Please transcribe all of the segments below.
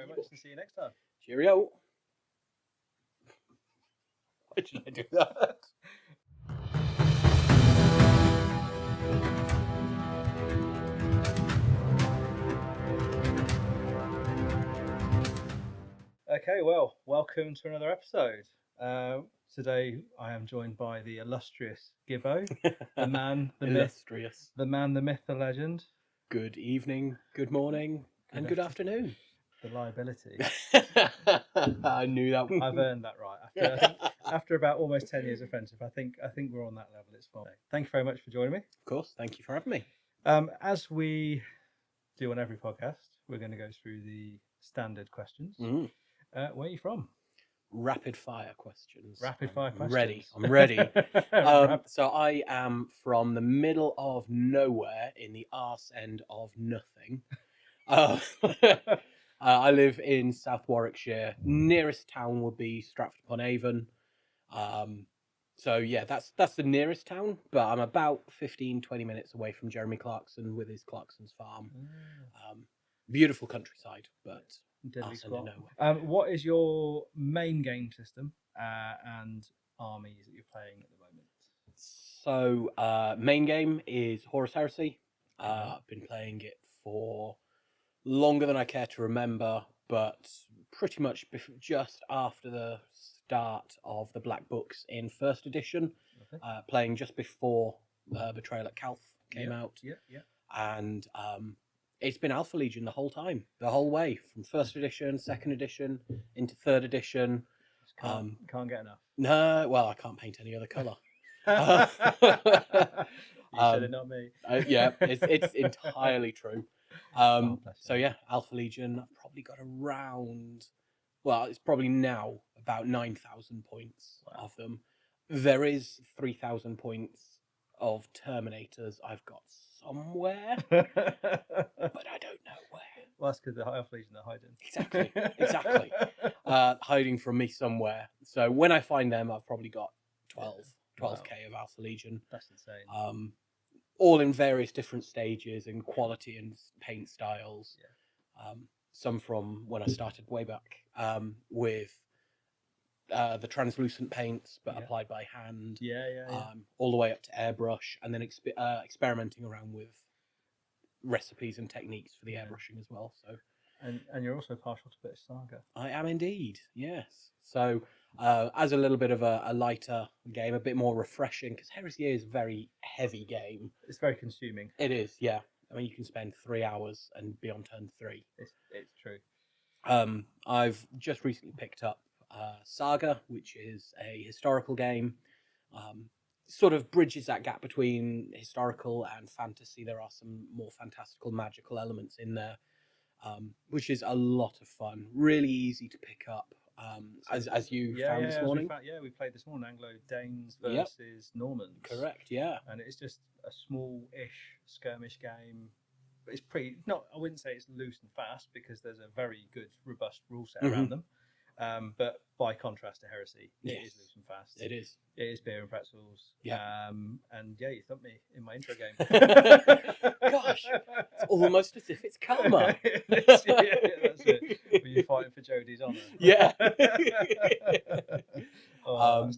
much and see you next time. Cheerio. Why did I do that? Okay, well, welcome to another episode. Today I am joined by the illustrious Gibbo, the man, the Illustrious. myth, the man, the myth, the legend. Good evening, good morning, and good afternoon. The liability. I knew that. I've earned that right. After about almost 10 years of friendship, I think we're on that level. It's fine. Thank you very much for joining me. Of course, thank you for having me. As we do on every podcast, we're going to go through the standard questions. Where are you from? Rapid fire questions. Rapid fire questions. Ready. I'm ready. So I am from the middle of nowhere in the arse end of nothing. I live in South Warwickshire. Nearest town would be Stratford upon Avon. So yeah, that's the nearest town, but I'm about 15-20 minutes away from Jeremy Clarkson with his Clarkson's farm. Beautiful countryside, but arse end of nowhere. What is your main game system and armies that you're playing at the moment? So main game is Horus Heresy. I've been playing it for longer than I care to remember, but pretty much just after the start of the Black Books in first edition, playing just before Betrayal at Calth came out. And it's been Alpha Legion the whole time, the whole way, from first edition, second edition, into third edition. Can't get enough. No, well, I can't paint any other colour. You said it, not me. Yeah, it's entirely true. So yeah, Alpha Legion, I've probably got around, well, it's probably now about 9,000 points of them. There is 3,000 points of Terminators I've got somewhere, but I don't know where. Well, that's because the Alpha Legion are hiding. Exactly. Hiding from me somewhere. So when I find them, I've probably got 12k of Alpha Legion. That's insane. All in various different stages and quality and paint styles. Some from when I started way back with the translucent paints, but applied by hand. All the way up to airbrush, and then experimenting around with recipes and techniques for the airbrushing as well. So, and you're also partial to a bit of Saga. I am indeed, yes. So, as a little bit of a lighter game, a bit more refreshing, because Heresy is a very heavy game. It's very consuming. It is, yeah. I mean, you can spend 3 hours and be on turn 3. It's true. I've just recently picked up Saga, which is a historical game. Sort of bridges that gap between historical and fantasy. There are some more fantastical, magical elements in there, which is a lot of fun. Really easy to pick up. As you found this morning. We played this morning Anglo-Danes versus Normans. Correct, yeah. And it's just a small-ish skirmish game. But it's pretty, I wouldn't say it's loose and fast, because there's a very good, robust rule set around them. But by contrast to Heresy, it is loose and fast. It is. It is beer and pretzels. Yeah. And yeah, you thumped me in my intro game. Gosh, it's almost as if it's karma. That's it. Were you fighting for Jodie's honour? Yeah. That's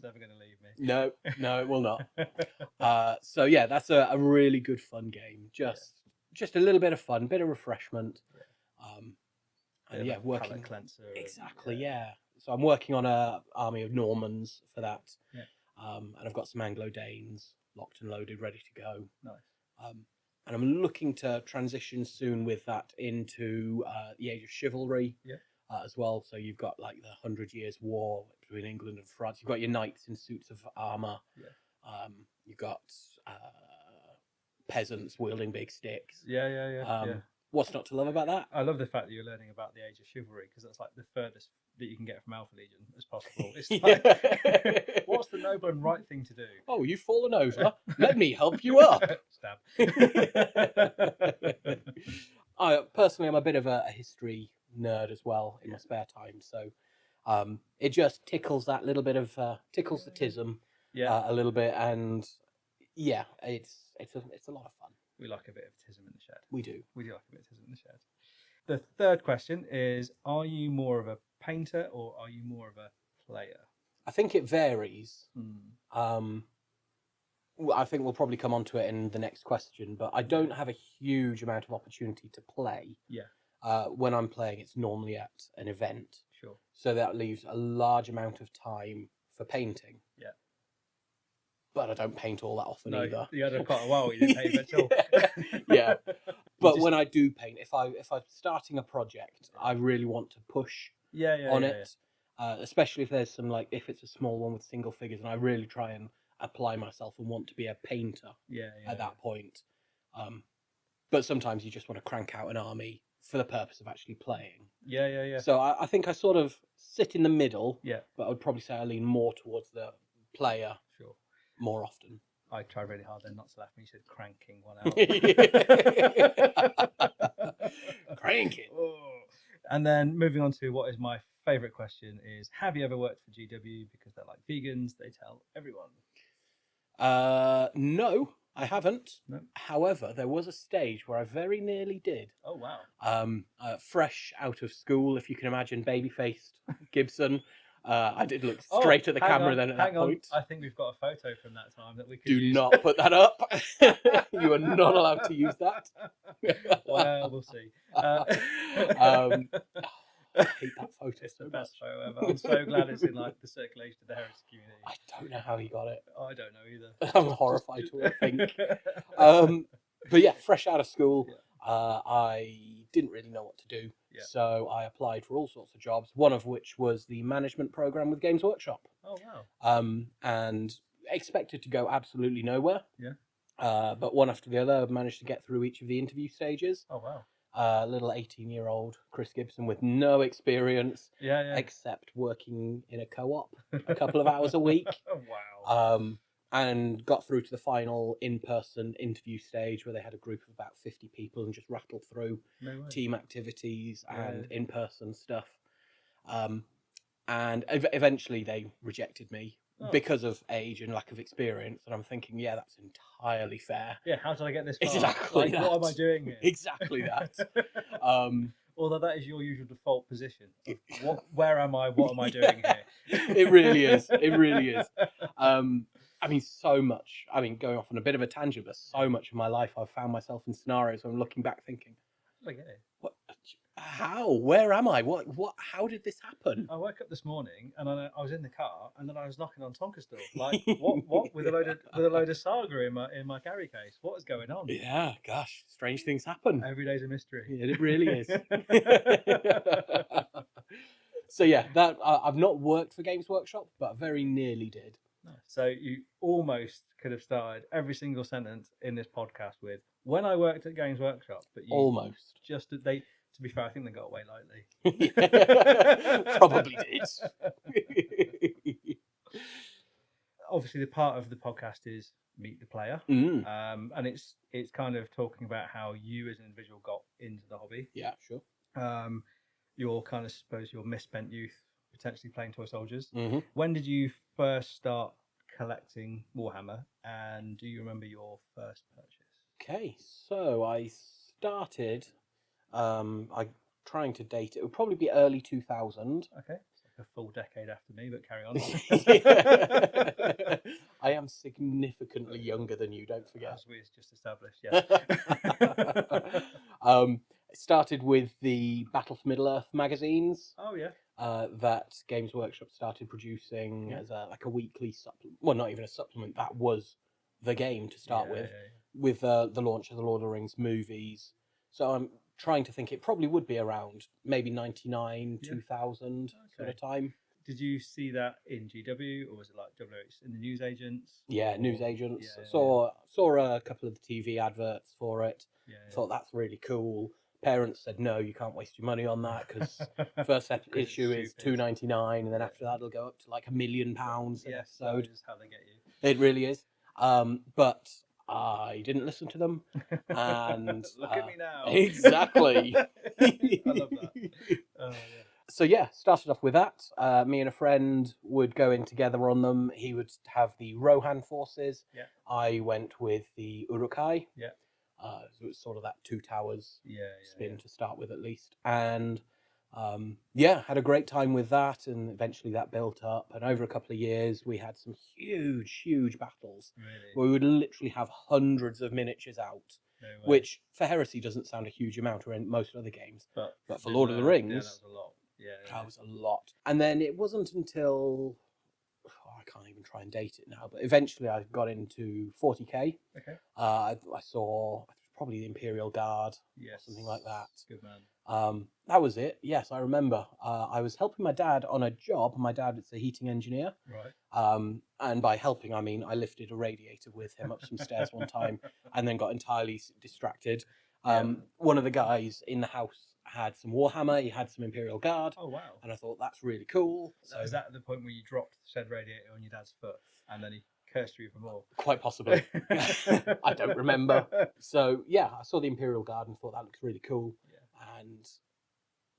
never going to leave me. No, it will not. So yeah, that's a really good fun game. Just a little bit of fun, bit of refreshment. And yeah, working cleanser. Exactly, yeah. So I'm working on a army of Normans for that. And I've got some Anglo-Danes locked and loaded, ready to go. Nice. And I'm looking to transition soon with that into the Age of Chivalry as well. So you've got like the 100 Years' War between England and France. You've got your knights in suits of armour. You've got peasants wielding big sticks. What's not to love about that? I love the fact that you're learning about the Age of Chivalry, because that's like the furthest that you can get from Alpha Legion as possible. It's like, what's the noble and right thing to do? Oh, you've fallen over. Let me help you up. Stab. Personally, I'm a bit of a history nerd as well in my spare time, so it just tickles that little bit of tickles the tism a little bit, and yeah, it's a lot of fun. We like a bit of tism in the shed. We do. We do like a bit of tism in the shed. The third question is: are you more of a painter or are you more of a player? I think it varies. Hmm. I think we'll probably come on to it in the next question, but I don't have a huge amount of opportunity to play. Yeah. When I'm playing, it's normally at an event. Sure. So that leaves a large amount of time for painting. Yeah. But I don't paint all that often either. You had quite a while you didn't paint at all. Yeah. But when I do paint, if I'm starting a project, I really want to push on it. Especially if there's some, like, if it's a small one with single figures, and I really try and apply myself and want to be a painter at that point. But sometimes you just want to crank out an army for the purpose of actually playing. Yeah. So I think I sort of sit in the middle. Yeah. But I would probably say I lean more towards the player. Sure. More often. I tried really hard then not to laugh when you said cranking one out. Cranking. Oh. And then moving on to what is my favourite question is: have you ever worked for GW? Because they're like vegans, they tell everyone. No, I haven't. No. However, there was a stage where I very nearly did. Oh wow. Fresh out of school, if you can imagine, baby-faced Gibson. I did look straight at the camera then at that point. I think we've got a photo from that time that we could Do use. not put that up. You are not allowed to use that. Well, we'll see. I hate that photo. It's the best photo ever. I'm so glad it's in like the circulation of the Heresy community. I don't know how he got it. I don't know either. I'm horrified to think. But yeah, fresh out of school, I didn't really know what to do. Yeah. So I applied for all sorts of jobs, one of which was the management program with Games Workshop. Oh, wow. And expected to go absolutely nowhere. Yeah. But one after the other, I've managed to get through each of the interview stages. Oh, wow. Little 18-year-old Chris Gibson with no experience, yeah. except working in a co-op a couple of hours a week. Oh, wow. And got through to the final in-person interview stage where they had a group of about 50 people and just rattled through team activities and in-person stuff. And eventually they rejected me because of age and lack of experience. And I'm thinking, yeah, that's entirely fair. Yeah, how did I get this far? Exactly like, that. What am I doing here? Exactly that. Although that is your usual default position. Where am I? What am I doing here? It really is. It really is. I mean, so much. I mean, going off on a bit of a tangent, but so much of my life I've found myself in scenarios where I'm looking back thinking, what? How? Where am I? What? How did this happen? I woke up this morning and I was in the car and then I was knocking on Tonka's door. Like, what? With a load of saga in my carry case. What is going on? Yeah, gosh, strange things happen. Every day's a mystery. It really is. So yeah, that I've not worked for Games Workshop, but I very nearly did. So you almost could have started every single sentence in this podcast with "when I worked at Games Workshop," but you almost just they. To be fair, I think they got away lightly. Probably did. Obviously, the part of the podcast is meet the player, and it's kind of talking about how you as an individual got into the hobby. Yeah, sure. Your kind of your misspent youth, potentially playing toy soldiers. Mm-hmm. When did you first start collecting Warhammer, and do you remember your first purchase? Okay, so I started. I'm trying to date it. It would probably be early 2000. Okay, it's like a full decade after me, but carry on. I am significantly younger than you. Don't forget. As we just established, yeah. It started with the Battle for Middle-earth magazines. Oh yeah. That Games Workshop started producing as a weekly supplement. Well, not even a supplement. That was the game to start with. With the launch of the Lord of the Rings movies. So I'm trying to think. It probably would be around maybe 99, 2000 sort of time. Did you see that in GW, or was it like WH in the newsagents? Yeah, newsagents. Saw a couple of the TV adverts for it. Thought that's really cool. Parents said, no, you can't waste your money on that because first issue is $2.99, and then after that it'll go up to like £1 million an episode. That is how they get you. It really is. But I didn't listen to them. And look at me now. Exactly. I love that. So yeah, started off with that. Me and a friend would go in together on them. He would have the Rohan forces. Yeah. I went with the Urukai. Yeah. So it's sort of that two towers spin Yeah. to start with, at least. And yeah, had a great time with that, and eventually that built up. And over a couple of years, we had some huge battles. Really? Where we would literally have hundreds of miniatures out, No way. which for Heresy doesn't sound a huge amount, or in most other games. But for Lord of the Rings, yeah, that was a lot. Yeah, that was a lot. And then it wasn't until I can't even try and date it now, but eventually I got into 40k. Okay. I saw probably the Imperial Guard, Yes. or something like that. Good man. That was it. Yes, I remember. I was helping my dad on a job. My dad is a heating engineer. Right. And by helping, I mean I lifted a radiator with him up some stairs one time, and then got entirely distracted. One of the guys in the house had some Warhammer. He had some Imperial Guard. Oh wow! And I thought that's really cool. So is that the point where you dropped said radiator on your dad's foot, and then he cursed you for more? Quite possibly. I don't remember. So yeah, I saw the Imperial Guard and thought that looks really cool. Yeah. And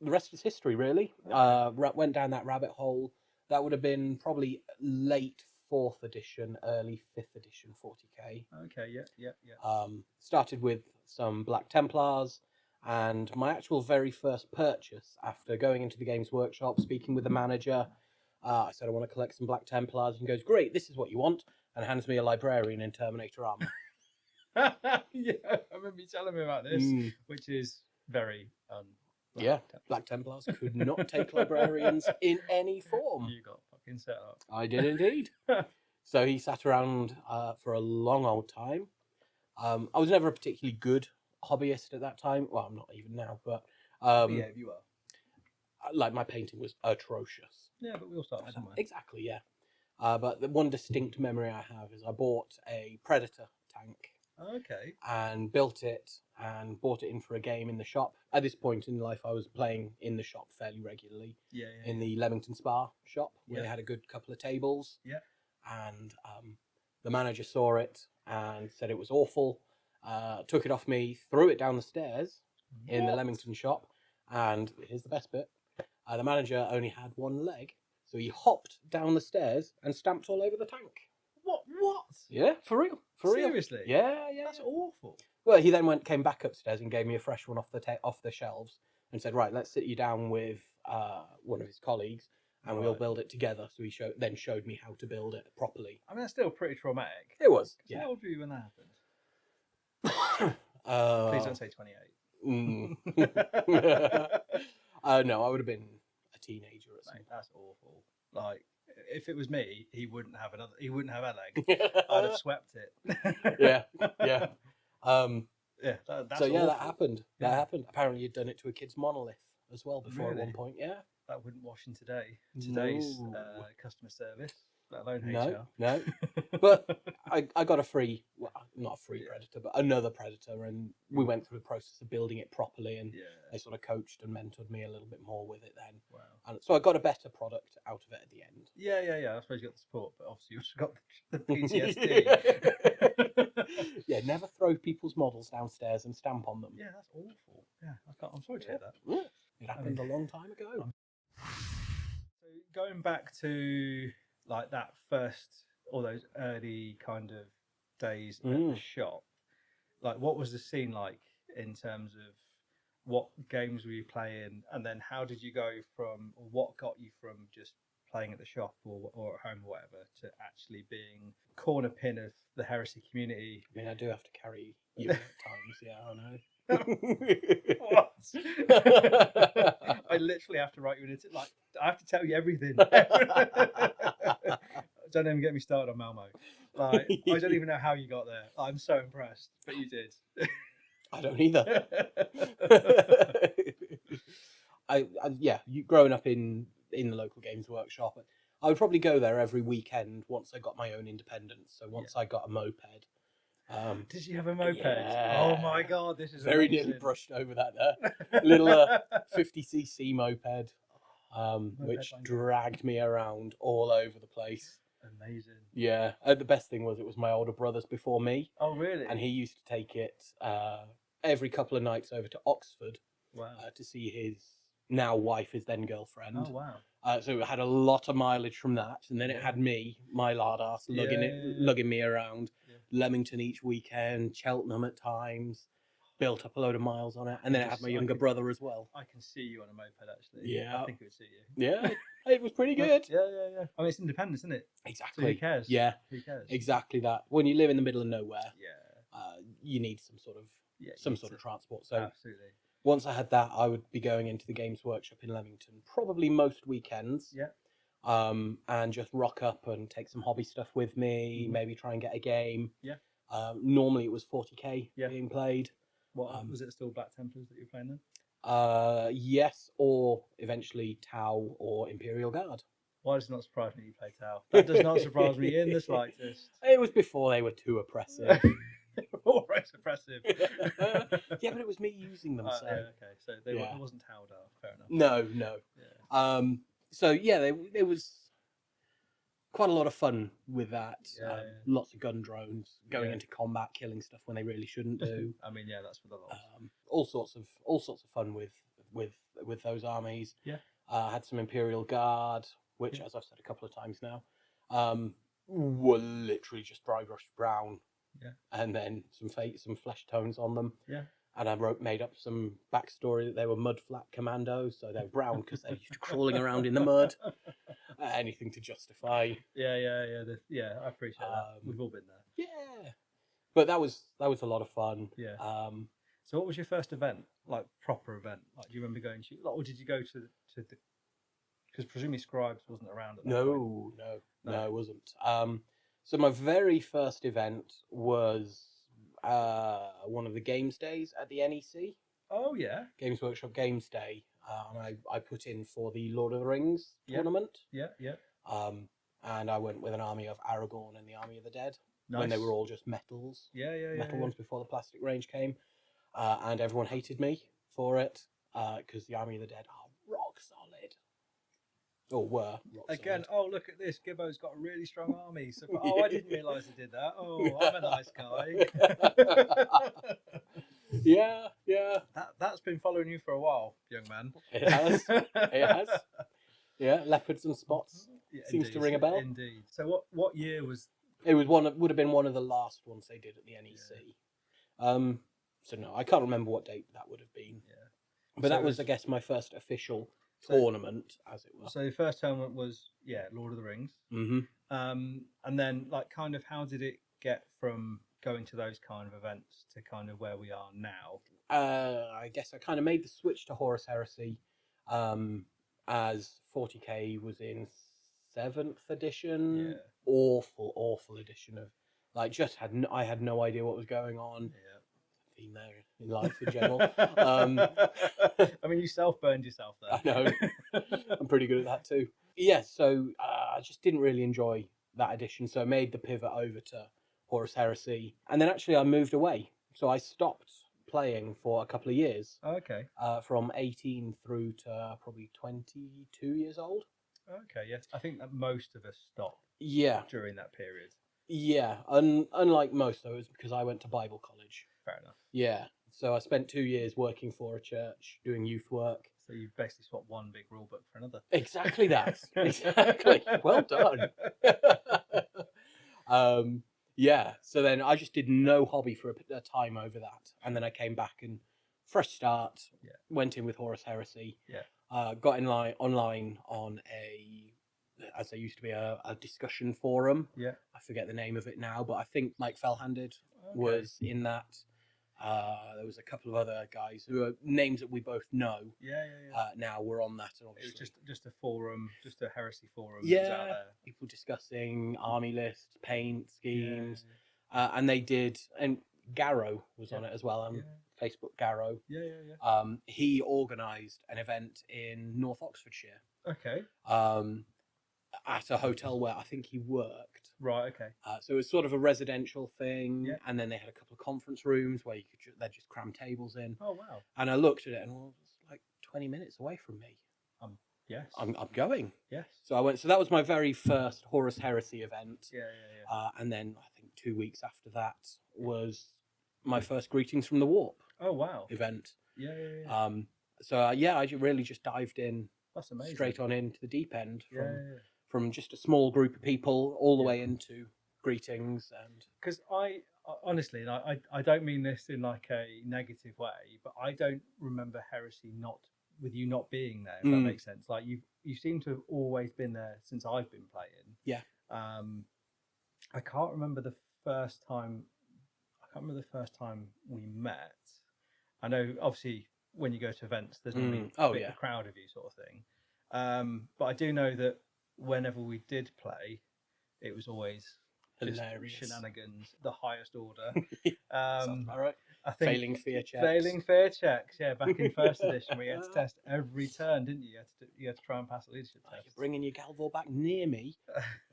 the rest is history, really. Went down that rabbit hole. That would have been probably late 4th edition, early 5th edition 40k. Okay, yeah. Started with some Black Templars, and my actual very first purchase after going into the Games Workshop, speaking with the manager, I said I want to collect some Black Templars, and he goes, "Great, this is what you want," and hands me a Librarian in Terminator armor. Yeah, I remember you telling me about this, which is very Black Templars could not take Librarians in any form. You got fucking set up. I did indeed. So he sat around for a long old time. I was never a particularly good hobbyist at that time. Well, I'm not even now, but yeah, you are. Like my painting was atrocious. Yeah, but we all start somewhere. Exactly, yeah. But the one distinct memory I have is I bought a Predator tank. Okay. And built it and bought it in for a game in the shop. At this point in life, I was playing in the shop fairly regularly. In the Leamington Spa shop, where they had a good couple of tables. Yeah. And the manager saw it and said it was awful. Took it off me, threw it down the stairs in the Leamington shop. And here's the best bit. The manager only had one leg, so he hopped down the stairs and stamped all over the tank. What? Yeah, for real. Seriously? Yeah. That's awful. Well, he then came back upstairs and gave me a fresh one off the shelves and said, "Right, let's sit you down with one of his colleagues and we'll build it together." So he showed me how to build it properly. I mean, that's still pretty traumatic. It was. Yeah. How old were you when that happened? Please don't say 28. No, I would have been a teenager at some point. That's awful. Like, if it was me, he wouldn't have a leg. I'd have swept it. Yeah. That's so yeah, awful. that happened. That happened. Apparently, you'd done it to a kid's monolith as well before at one point. Yeah, that wouldn't wash in today's customer service, let alone HR. No. But I got a free, well, not a free Predator, but another Predator, and we went through the process of building it properly, and they sort of coached and mentored me a little bit more with it then. Wow. And so I got a better product out of it at the end. Yeah. I suppose you got the support, but obviously you also got the PTSD. Yeah, never throw people's models downstairs and stamp on them. Yeah, that's awful. Yeah, I'm sorry to hear that. Yeah. It happened a long time ago. So going back to like that first, all those early kind of days at the shop, like what was the scene like in terms of what games were you playing, and then how did you go from, or what got you from just playing at the shop or at home or whatever to actually being corner pin of the Heresy community? I mean, I do have to carry you at times, yeah, I know. What? I literally have to write you in it. Like, I have to tell you everything. Don't even get me started on Malmo. Like, I don't even know how you got there. I'm so impressed, but you did. I don't either. Growing up in the local Games Workshop, I would probably go there every weekend once I got my own independence. So once I got a moped. Did you have a moped? Yeah. Oh my god, this is very amazing. nearly brushed over that there. Little 50cc moped, which dragged me around all over the place. Amazing. Yeah, the best thing was it was my older brother's before me. Oh really? And he used to take it every couple of nights over to Oxford. Wow. To see his now wife, his then girlfriend. Oh wow. So it had a lot of mileage from that, and then it had me, my lard ass, lugging me around. Leamington each weekend, Cheltenham at times. built up a load of miles on it, and then I had my younger brother as well. I can see you on a moped actually. Yeah, I think it would suit you. Yeah, it was pretty good. Yeah. I mean, it's independence, isn't it? Exactly. So who cares? Yeah, who cares? Exactly that. When you live in the middle of nowhere, yeah, you need some sort of transport. So absolutely. Once I had that, I would be going into the Games Workshop in Leamington, probably most weekends. Yeah. And just rock up and take some hobby stuff with me. Maybe try and get a game. Yeah. Normally it was 40k being played. What was it? Still Black Templars that you were playing then? Yes, or eventually Tau or Imperial Guard. Why does it not surprise me you play Tau? That does not surprise me in the slightest. It was before they were too oppressive. Always oppressive. Yeah, but it was me using them. So. Yeah, okay, so it wasn't Tau, fair enough. No. Yeah. So yeah, there was quite a lot of fun with that. Lots of gun drones going into combat, killing stuff when they really shouldn't do. I mean, that's for the lot. All sorts of fun with those armies. Yeah. Had some Imperial Guard, which, as I've said a couple of times now, were literally just dry brushed brown. Yeah. And then some flesh tones on them. Yeah. And I made up some backstory that they were mud flat commandos, so they're brown because they're used to crawling around in the mud. Anything to justify. Yeah. I appreciate that. We've all been there. Yeah. But that was a lot of fun. Yeah. So what was your first event, like proper event? Like, do you remember going to, or did you go to the? Because presumably Scribes wasn't around at that point. No, it wasn't. So my very first event was one of the games days at the NEC. Oh yeah, Games Workshop Games Day, and I put in for the Lord of the Rings tournament. Yeah. And I went with an army of Aragorn and the Army of the Dead Nice. when they were all just metals. Metal ones before the plastic range came, and everyone hated me for it because the Army of the Dead are rock solid. Or were rock again. solid. Oh, look at this! Gibbo's got a really strong army. So, I didn't realise he did that. Oh, I'm a nice guy. Yeah. That's been following you for a while, young man. It has. Yeah, leopards and spots. Seems to ring a bell. Indeed. So what year was? It was would have been one of the last ones they did at the NEC. Yeah. So no, I can't remember what date that would have been. Yeah. But that was, I guess, my first official tournament, as it was. So the first tournament was Lord of the Rings. Mm-hmm. And then kind of how did it get from going to those kind of events to kind of where we are now? I guess I kind of made the switch to Horus Heresy, as 40k was in 7th edition. Yeah. Awful edition of I had no idea what was going on. Yeah. Been there in life in general. I mean, you self-burned yourself there. I know. I'm pretty good at that too. Yeah, so I just didn't really enjoy that edition, so I made the pivot over to Horus Heresy, and then actually I moved away. So I stopped playing for a couple of years. Okay. From 18 through to probably 22 years old. Okay, yeah. I think that most of us stopped. Yeah. During that period. Yeah, unlike most, though, it was because I went to Bible college. Fair enough. Yeah, so I spent 2 years working for a church, doing youth work. So you basically swapped one big rule book for another. Exactly that. Exactly. Well done. Yeah, so then I just did no hobby for a time over that. And then I came back and fresh start, went in with Horus Heresy. Yeah. Got online on as there used to be a discussion forum. Yeah. I forget the name of it now, but I think Mike Fellhanded was in that. There was a couple of other guys who are names that we both know. Yeah. Now we're on that. And it was just a forum, just a heresy forum. Yeah, that was out there. People discussing army lists, paint schemes, and they did. And Garrow was on it as well. Facebook Garrow. Yeah. He organised an event in North Oxfordshire. Okay. At a hotel where I think he worked. Right. Okay. So it was sort of a residential thing, Yeah. and then they had a couple of conference rooms where they'd just cram tables in. Oh wow. And I looked at it, and it was like 20 minutes away from me. Yes. I'm going. Yes. So I went. So that was my very first Horus Heresy event. Yeah. And then I think 2 weeks after that was my first Greetings from the Warp. Oh wow. Event. Yeah. So I really just dived in. That's amazing. Straight on into the deep end from just a small group of people all the way into Greetings. And because I honestly, and I don't mean this in like a negative way, but I don't remember Heresy with you not being there. If that makes sense. Like you seem to have always been there since I've been playing. Yeah. I can't remember the first time. I can't remember the first time we met. I know, obviously, when you go to events, there's normally a crowd of you, sort of thing. But I do know that whenever we did play, it was always just shenanigans, the highest order. All right. I think failing fear checks. Yeah. Back in first edition, we had to test every turn, didn't you? You had to try and pass a leadership test. You're bringing your Galvor back near me.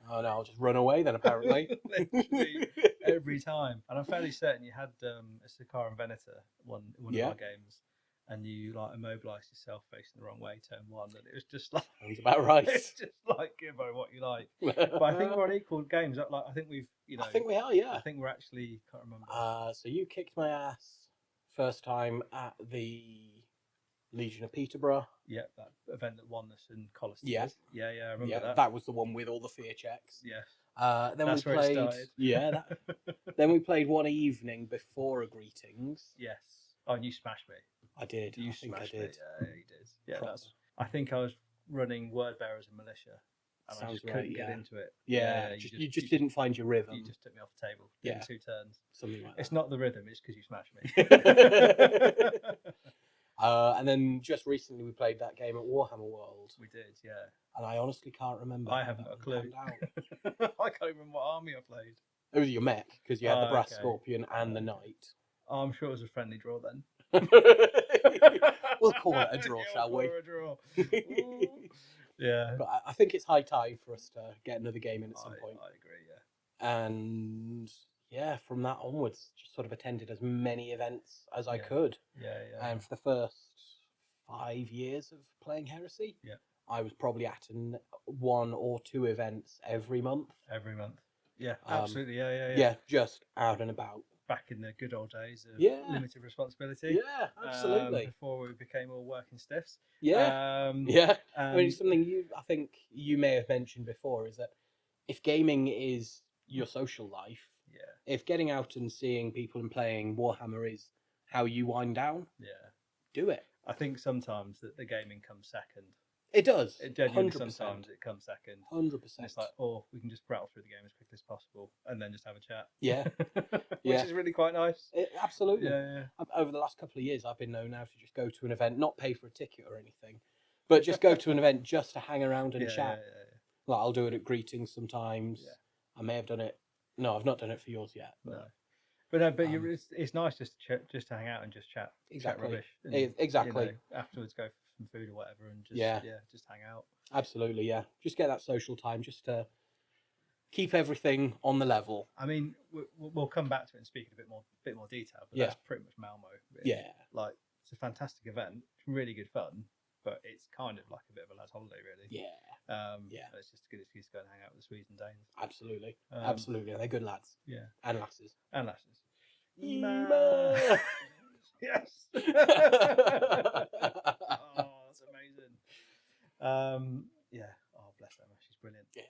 Oh no, I'll just run away then. Apparently, literally every time. And I'm fairly certain you had a Sakaran Venator one of our games, and you like immobilised yourself facing the wrong way turn one, and it was just like sounds about right. It's just like Gibbo, what you like. But I think we're on equal games. Like I think we've, I think we are. Yeah. I think we're actually, can't remember. So you kicked my ass first time at the Legion of Peterborough. Yeah, that event that won us in Colossus. Yeah, I remember that. That was the one with all the fear checks. Yeah. Then that's we where played. It started. Yeah. Then we played one evening before a greetings. Yes. Oh, and you smashed me. I did. You smashed me. Yeah, you did. Yeah. I think I was running word bearers and militia. And Sounds I just right, couldn't get into it. Yeah, you just didn't find your rhythm. You just took me off the table in 2 turns. Something like that. It's not the rhythm, it's because you smashed me. And then just recently we played that game at Warhammer World. We did, yeah. And I honestly can't remember. I haven't got a clue. I can't remember what army I played. It was your mech, because you had the Brass Scorpion and the Knight. Oh, I'm sure it was a friendly draw then. We'll call it a draw, shall we? A draw. Yeah. But I think it's high time for us to get another game in at some point. I agree, yeah. And yeah, from that onwards, just sort of attended as many events as I could. Yeah. And for the first 5 years of playing Heresy, I was probably at 1 or 2 events every month. Every month. Yeah, absolutely. Yeah, just out and about. Back in the good old days of limited responsibility. Yeah, absolutely. Before we became all working stiffs. Yeah. I mean, something I think you may have mentioned before is that if gaming is your social life, if getting out and seeing people and playing Warhammer is how you wind down, do it. I think sometimes that the gaming comes second. It does. It genuinely 100%. Sometimes it comes second. 100%. And it's like, we can just rattle through the game as quickly as possible and then just have a chat. Yeah. Which is really quite nice. Absolutely. Yeah. Over the last couple of years, I've been known now to just go to an event, not pay for a ticket or anything, but just go to an event just to hang around and chat. Yeah. Like I'll do it at greetings sometimes. Yeah. I may have done it. No, I've not done it for yours yet. But it's nice just to hang out and just chat. Exactly. Chat rubbish. Exactly. Afterwards, go for some food or whatever, and just just hang out. Absolutely, yeah. Just get that social time, just to keep everything on the level. I mean, we'll come back to it and speak in a bit more detail. But that's pretty much Malmo. Really. Yeah. Like it's a fantastic event, really good fun, but it's kind of like a bit of a lad's holiday, really. Yeah. It's just a good excuse to go and hang out with the Swedes and Danes. Absolutely. Absolutely. They're good lads. Yeah. And lasses. Yes. Oh, that's amazing. Oh, bless her. She's brilliant. Yeah.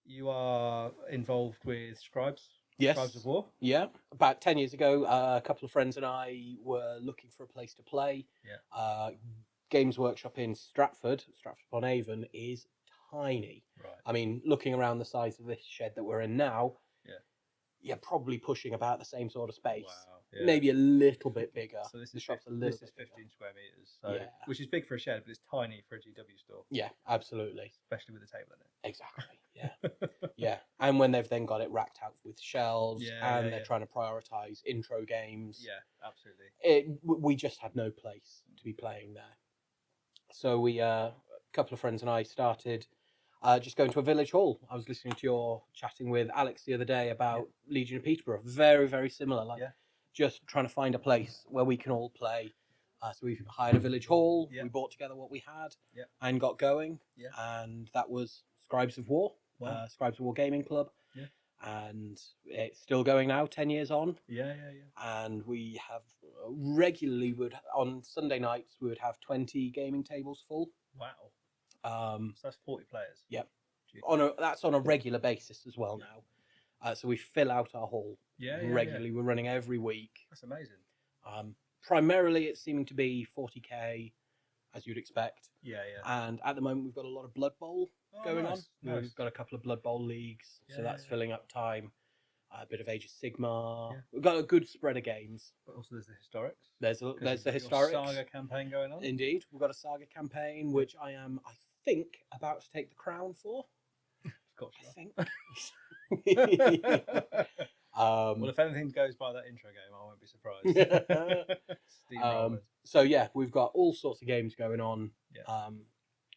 You are involved with Scribes. Yes. Scribes of War. Yeah. About 10 years ago, a couple of friends and I were looking for a place to play. Yeah. Games Workshop in Stratford upon Avon is tiny. Right. I mean, looking around the size of this shed that we're in now, you're probably pushing about the same sort of space. Wow. Yeah. Maybe a little bit bigger. So this is 15 square meters. So which is big for a shed, but it's tiny for a GW store. Yeah, absolutely. Especially with a table in it. Exactly. Yeah. Yeah. And when they've then got it racked out with shelves they're trying to prioritize intro games. Yeah, absolutely. We just had no place to be playing there. So we, a couple of friends and I started just going to a village hall. I was listening to your chatting with Alex the other day about Legion of Peterborough. Very, very similar. Just trying to find a place where we can all play. So we hired a village hall. We brought together what we had and got going. And that was Scribes of War, Scribes of War Gaming Club. And it's still going now, 10 years on. And we have regularly on Sunday nights we would have 20 gaming tables full. Wow. So that's 40 players. Yep. That's on a regular basis as well now. So we fill out our hall regularly. We're running every week. That's amazing. Primarily, it's seeming to be 40k, as you'd expect. Yeah. And at the moment, we've got a lot of Blood Bowl going on. Nice. We've got a couple of Blood Bowl leagues, so that's filling up time. A bit of Age of Sigmar. Yeah. We've got a good spread of games. But also there's the historics. There's the historics. Saga campaign going on. Indeed, we've got a Saga campaign, which I think, about to take the crown for. Of course, I think. Well, if anything goes by that intro game, I won't be surprised. So yeah, we've got all sorts of games going on. Yeah.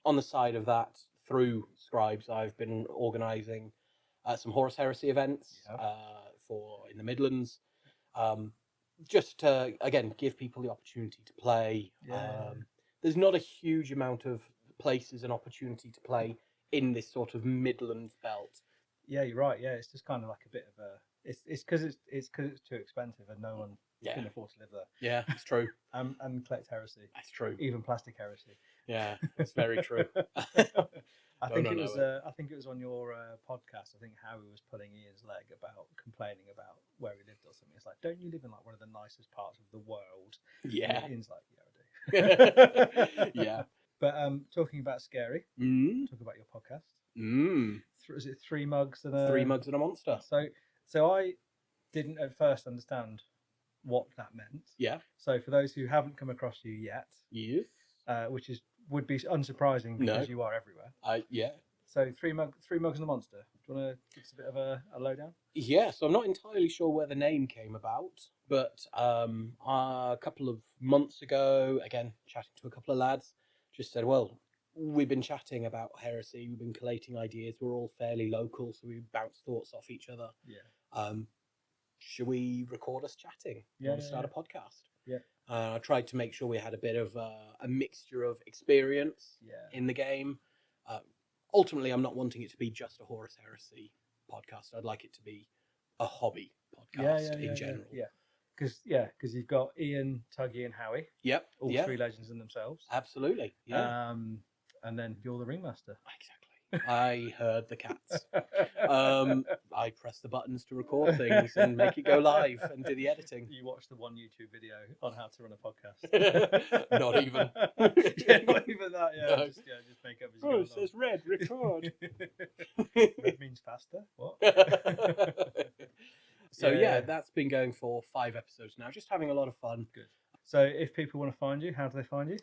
On the side of that, through Scribes, I've been organising some Horus Heresy events in the Midlands, just to again give people the opportunity to play. There's not a huge amount of places and opportunity to play in this sort of Midlands belt. Yeah, you're right. Yeah, it's just kind of like a bit of a. It's because it's too expensive and no one can afford to live there. Yeah, it's true. And collect heresy. That's true. Even plastic heresy. Yeah, that's very true. I think it was on your podcast. I think Howie was pulling Ian's leg about complaining about where he lived or something. It's like, don't you live in like one of the nicest parts of the world? Yeah. And Ian's like, yeah, I do. Yeah. But talking about scary. Talk about your podcast. Is it 3 mugs and a 3 mugs and a monster? So I didn't at first understand what that meant. Yeah. So for those who haven't come across you yet, yes, which would be unsurprising because you are everywhere. Yeah. So 3 mugs and a monster. Do you want to give us a bit of a lowdown? Yeah. So I'm not entirely sure where the name came about, but a couple of months ago, again chatting to a couple of lads, just said, well, we've been chatting about Heresy, we've been collating ideas, we're all fairly local, so we bounce thoughts off each other. Yeah. Should we record us chatting? Yeah. Start a podcast? Yeah. I tried to make sure we had a bit of a mixture of experience in the game. Ultimately, I'm not wanting it to be just a Horus Heresy podcast. I'd like it to be a hobby podcast in general. Yeah. Because you've got Ian, Tuggy, and Howie. Yep. All 3 legends in themselves. Absolutely. Yeah. And then you're the Ringmaster. Exactly. I heard the cats. I press the buttons to record things and make it go live and do the editing. You watch the one YouTube video on how to run a podcast. Not even. Not even that. Yeah. No. Just make up as you go it says red. Record. Red means faster. What? So that's been going for 5 episodes now. Just having a lot of fun. Good. So if people want to find you, how do they find you?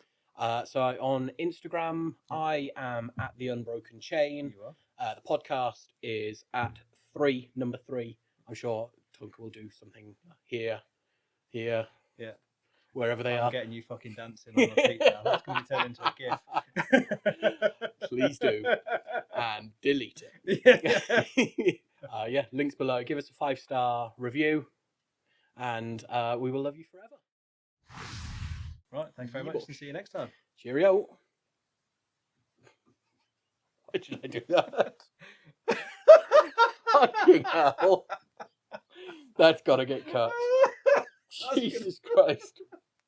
So on Instagram, I am at TheUnbrokenChain. You are. The podcast is at 3. I'm sure Tonka will do something here, wherever they are. Getting you fucking dancing on the feet now. That's going to be turned into a GIF. Please do. And delete it. Yeah, links below. Give us a 5-star review, and we will love you forever. Right, thanks very much, and see you next time. Cheerio. Why did I do that? Fucking hell. That's got to get cut. Jesus Christ.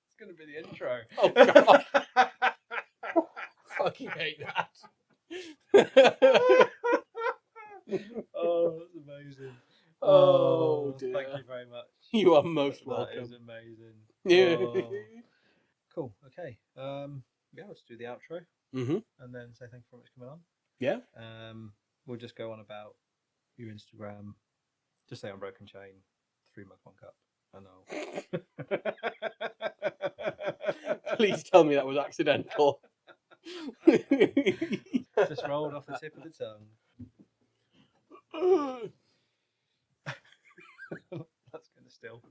It's going to be the intro. Oh, God. Fucking hate that. Oh, that's amazing. Oh, dear. Thank you very much. You are most welcome. That is amazing. Yeah. Oh. Cool. Okay. Let's do the outro. And then say thank you very much for coming on. Yeah. We'll just go on about your Instagram. Just say Unbroken Chain, 3 mug 1 cup, and I'll. Please tell me that was accidental. Just rolled off the tip of the tongue. That's gonna still.